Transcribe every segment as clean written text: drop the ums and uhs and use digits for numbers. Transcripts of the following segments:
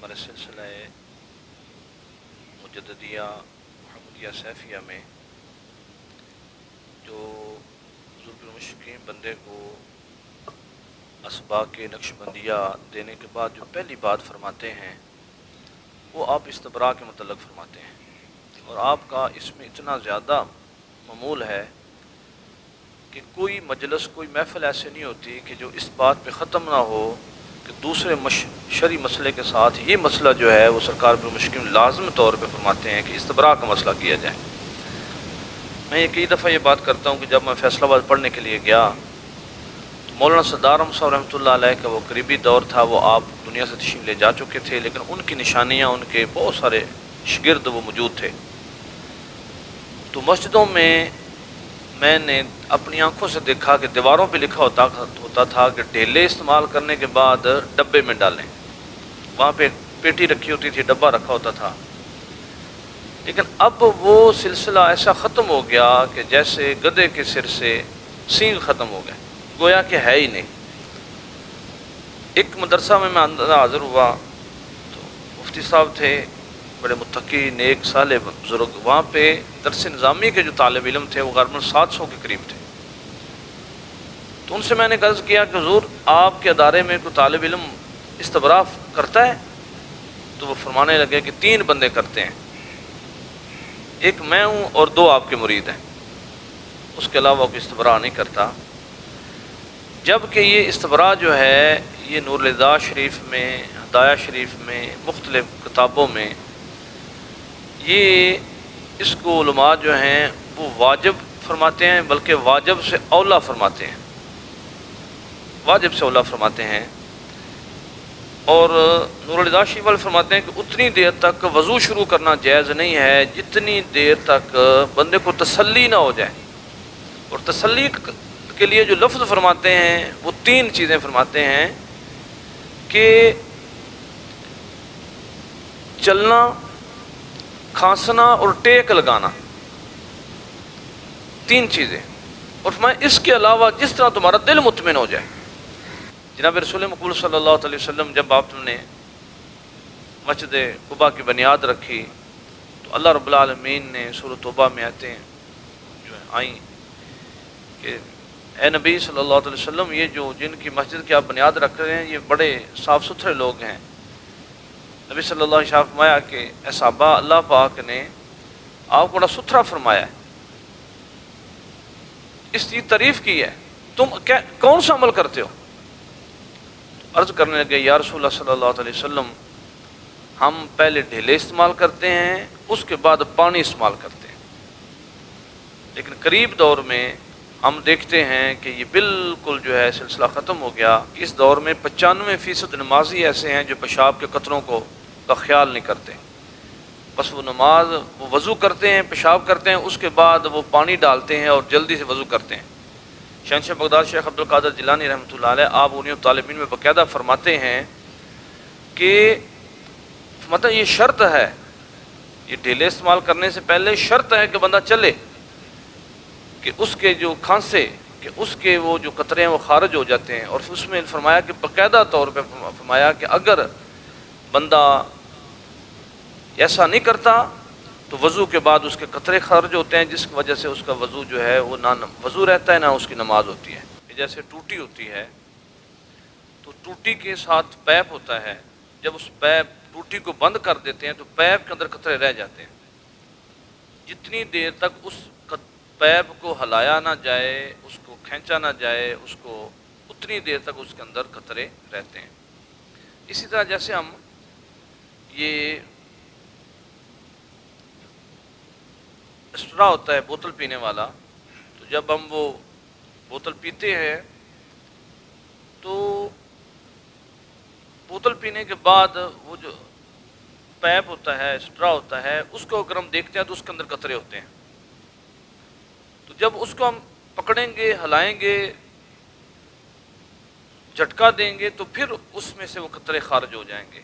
ہمارے سلسلہ مجددیہ محمدیہ سیفیہ میں جو حضور المشرقین بندے کو اسباق نقش بندیہ دینے کے بعد جو پہلی بات فرماتے ہیں وہ آپ استبراء کے متعلق فرماتے ہیں، اور آپ کا اس میں اتنا زیادہ معمول ہے کہ کوئی مجلس کوئی محفل ایسے نہیں ہوتی کہ جو اس بات پہ ختم نہ ہو کہ دوسرے شرعی مسئلے کے ساتھ یہ مسئلہ جو ہے وہ سرکار المشرقین لازم طور پہ فرماتے ہیں کہ استبراء کا مسئلہ کیا جائے۔ میں یہ کئی دفعہ یہ بات کرتا ہوں کہ جب میں فیصل آباد پڑھنے کے لیے گیا تو مولانا سردار احمد صاحب رحمۃ اللہ علیہ کا وہ قریبی دور تھا، وہ آپ دنیا سے تشریف لے جا چکے تھے، لیکن ان کی نشانیاں، ان کے بہت سارے شاگرد وہ موجود تھے۔ تو مسجدوں میں نے اپنی آنکھوں سے دیکھا کہ دیواروں پہ لکھا ہوتا تھا کہ ڈھیلے استعمال کرنے کے بعد ڈبے میں ڈالیں، وہاں پہ پیٹی رکھی ہوتی تھی، ڈبہ رکھا ہوتا تھا۔ لیکن اب وہ سلسلہ ایسا ختم ہو گیا کہ جیسے گدھے کے سر سے سینگ ختم ہو گئے، گویا کہ ہے ہی نہیں۔ ایک مدرسہ میں اندر حاضر ہوا تو مفتی صاحب تھے، بڑے متقی نیک صالح بزرگ، وہاں پہ درس نظامی کے جو طالب علم تھے وہ غالباً 700 کے قریب تھے۔ تو ان سے میں نے عرض کیا کہ حضور آپ کے ادارے میں کوئی طالب علم استبراء کرتا ہے؟ تو وہ فرمانے لگے کہ 3 بندے کرتے ہیں، ایک میں ہوں اور 2 آپ کے مرید ہیں، اس کے علاوہ کوئی استبراء نہیں کرتا۔ جبکہ یہ استبراء جو ہے یہ نور الہدایہ شریف میں، ہدایہ شریف میں، مختلف کتابوں میں یہ اس کو علماء جو ہیں وہ واجب فرماتے ہیں، بلکہ واجب سے اولا فرماتے ہیں، واجب سے اولا فرماتے ہیں۔ اور نور الہدایہ شریف والے فرماتے ہیں کہ اتنی دیر تک وضو شروع کرنا جائز نہیں ہے جتنی دیر تک بندے کو تسلی نہ ہو جائے۔ اور تسلی کے لیے جو لفظ فرماتے ہیں وہ 3 چیزیں فرماتے ہیں کہ چلنا، کھانسنا اور ٹیک لگانا، 3 چیزیں۔ اور فرمایا اس کے علاوہ جس طرح تمہارا دل مطمئن ہو جائے۔ جناب رسول مقبول صلی اللہ علیہ وسلم جب آپ نے مسجد قباء کی بنیاد رکھی تو اللہ رب العالمین نے سورۃ توبہ میں آیتیں جو آئیں کہ اے نبی صلی اللہ علیہ وسلم یہ جو جن کی مسجد کی آپ بنیاد رکھ رہے ہیں یہ بڑے صاف ستھرے لوگ ہیں۔ نبی صلی اللہ علیہ وسلم فرمایا کہ اے صحابہ اللہ پاک نے آپ کو بڑا ستھرا فرمایا ہے، اس کی تعریف کی ہے، تم کون سا عمل کرتے ہو؟ عرض کرنے لگے یا رسول اللہ صلی اللہ علیہ وسلم ہم پہلے ڈھیلے استعمال کرتے ہیں، اس کے بعد پانی استعمال کرتے ہیں۔ لیکن قریب دور میں ہم دیکھتے ہیں کہ یہ بالکل جو ہے سلسلہ ختم ہو گیا۔ اس دور میں 95% نمازی ایسے ہیں جو پیشاب کے قطروں کا خیال نہیں کرتے، بس وہ نماز وہ وضو کرتے ہیں، پیشاب کرتے ہیں، اس کے بعد وہ پانی ڈالتے ہیں اور جلدی سے وضو کرتے ہیں۔ شہنشاہ بغداد شیخ عبد القادر جیلانی رحمۃ اللہ علیہ آپ انہیں طالبین میں باقاعدہ فرماتے ہیں کہ مطلب یہ شرط ہے، یہ ڈھیلے استعمال کرنے سے پہلے شرط ہے کہ بندہ چلے، کہ اس کے جو کھانسے کہ اس کے وہ جو قطرے ہیں وہ خارج ہو جاتے ہیں۔ اور اس میں فرمایا کہ باقاعدہ طور پہ فرمایا کہ اگر بندہ ایسا نہیں کرتا تو وضو کے بعد اس کے قطرے خارج ہوتے ہیں، جس کی وجہ سے اس کا وضو جو ہے وہ نہ وضو رہتا ہے نہ اس کی نماز ہوتی ہے۔ جیسے ٹوٹی ہوتی ہے تو ٹوٹی کے ساتھ پیپ ہوتا ہے، جب اس ٹوٹی کو بند کر دیتے ہیں تو پیپ کے اندر قطرے رہ جاتے ہیں، جتنی دیر تک اس پیپ کو ہلایا نہ جائے، اس کو کھینچا نہ جائے، اس کو اتنی دیر تک اس کے اندر قطرے رہتے ہیں۔ اسی طرح جیسے ہم یہ اسٹرا ہوتا ہے بوتل پینے والا، تو جب ہم وہ بوتل پیتے ہیں تو بوتل پینے کے بعد وہ جو پیپ ہوتا ہے، اسٹرا ہوتا ہے، اس کو اگر ہم دیکھتے ہیں تو اس کے اندر قطرے ہوتے ہیں۔ تو جب اس کو ہم پکڑیں گے، ہلائیں گے، جھٹکا دیں گے تو پھر اس میں سے وہ قطرے خارج ہو جائیں گے۔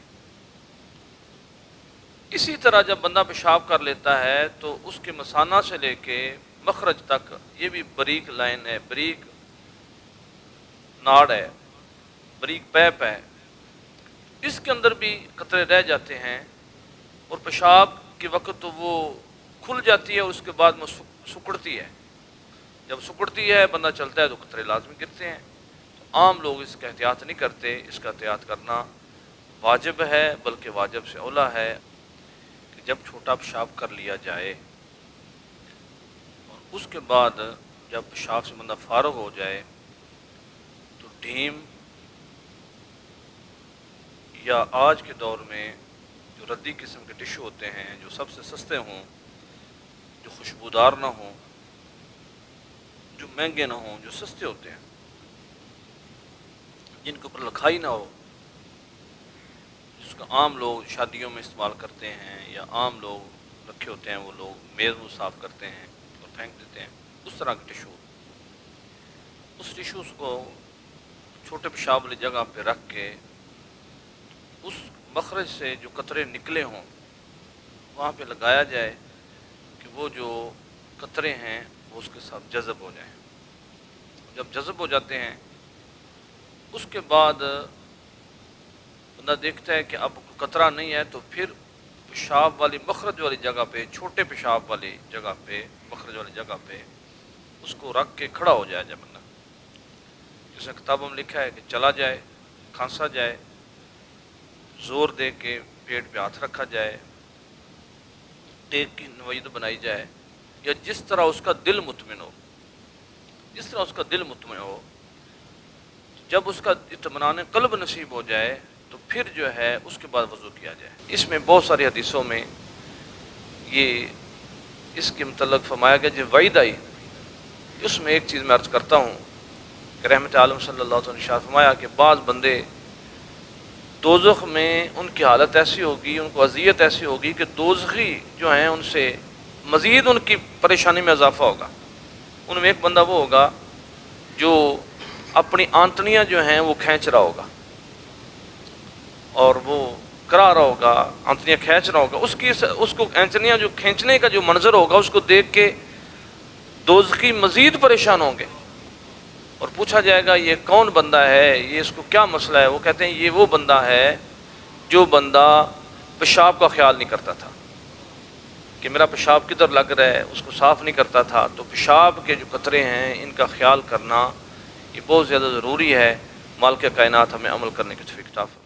اسی طرح جب بندہ پیشاب کر لیتا ہے تو اس کے مثانہ سے لے کے مخرج تک یہ بھی بریک لائن ہے، بریک ناڑ ہے، بریک پیپ ہے، اس کے اندر بھی قطرے رہ جاتے ہیں، اور پیشاب کے وقت تو وہ کھل جاتی ہے اور اس کے بعد میں سکڑتی ہے، جب سکڑتی ہے بندہ چلتا ہے تو قطرے لازمی گرتے ہیں۔ تو عام لوگ اس کا احتیاط نہیں کرتے، اس کا احتیاط کرنا واجب ہے، بلکہ واجب سے اولیٰ ہے کہ جب چھوٹا پیشاب کر لیا جائے اور اس کے بعد جب پیشاب سے بندہ فارغ ہو جائے تو ڈھیم یا آج کے دور میں جو ردی قسم کے ٹشو ہوتے ہیں جو سب سے سستے ہوں، جو خوشبودار نہ ہوں، جو مہنگے نہ ہوں، جو سستے ہوتے ہیں، جن کے اوپر لکھائی نہ ہو، جس کا عام لوگ شادیوں میں استعمال کرتے ہیں یا عام لوگ رکھے ہوتے ہیں، وہ لوگ میز میں صاف کرتے ہیں اور پھینک دیتے ہیں، اس طرح کے ٹشو، اس ٹشوز کو چھوٹے پیشاب والی جگہ پہ رکھ کے اس مخرج سے جو قطرے نکلے ہوں وہاں پہ لگایا جائے کہ وہ جو قطرے ہیں وہ اس کے ساتھ جذب ہو جائیں۔ جب جذب ہو جاتے ہیں اس کے بعد بندہ دیکھتا ہے کہ اب قطرہ نہیں ہے، تو پھر پیشاب والی مخرج والی جگہ پہ، چھوٹے پیشاب والی جگہ پہ، مخرج والی جگہ پہ اس کو رکھ کے کھڑا ہو جائے بندہ، جیسے کتابوں میں لکھا ہے کہ چلا جائے، کھانسا جائے، زور دے کے پیٹ پہ ہاتھ رکھا جائے، ٹیک کی نوید بنائی جائے، یا جس طرح اس کا دل مطمئن ہو، جس طرح اس کا دل مطمئن ہو۔ جب اس کا اطمینان قلب نصیب ہو جائے تو پھر جو ہے اس کے بعد وضو کیا جائے۔ اس میں بہت ساری حدیثوں میں یہ اس کے متعلق فرمایا گیا، جو وعید آئی، اس میں ایک چیز میں عرض کرتا ہوں کہ رحمت عالم صلی اللہ علیہ وسلم نے ارشاد فرمایا کہ بعض بندے دوزخ میں ان کی حالت ایسی ہوگی، ان کو اذیت ایسی ہوگی کہ دوزخی جو ہیں ان سے مزید ان کی پریشانی میں اضافہ ہوگا۔ ان میں ایک بندہ وہ ہوگا جو اپنی آنتڑیاں جو ہیں وہ کھینچ رہا ہوگا، اور وہ کرا رہا ہوگا، آنتڑیاں کھینچ رہا ہوگا، اس کو آنتڑیاں جو کھینچنے کا جو منظر ہوگا اس کو دیکھ کے دوزخی مزید پریشان ہوں گے، اور پوچھا جائے گا یہ کون بندہ ہے، یہ اس کو کیا مسئلہ ہے؟ وہ کہتے ہیں یہ وہ بندہ ہے جو بندہ پیشاب کا خیال نہیں کرتا تھا کہ میرا پیشاب کدھر لگ رہا ہے، اس کو صاف نہیں کرتا تھا۔ تو پیشاب کے جو قطرے ہیں ان کا خیال کرنا یہ بہت زیادہ ضروری ہے۔ مالک کائنات ہمیں عمل کرنے کی توفیق عطا فرمائے۔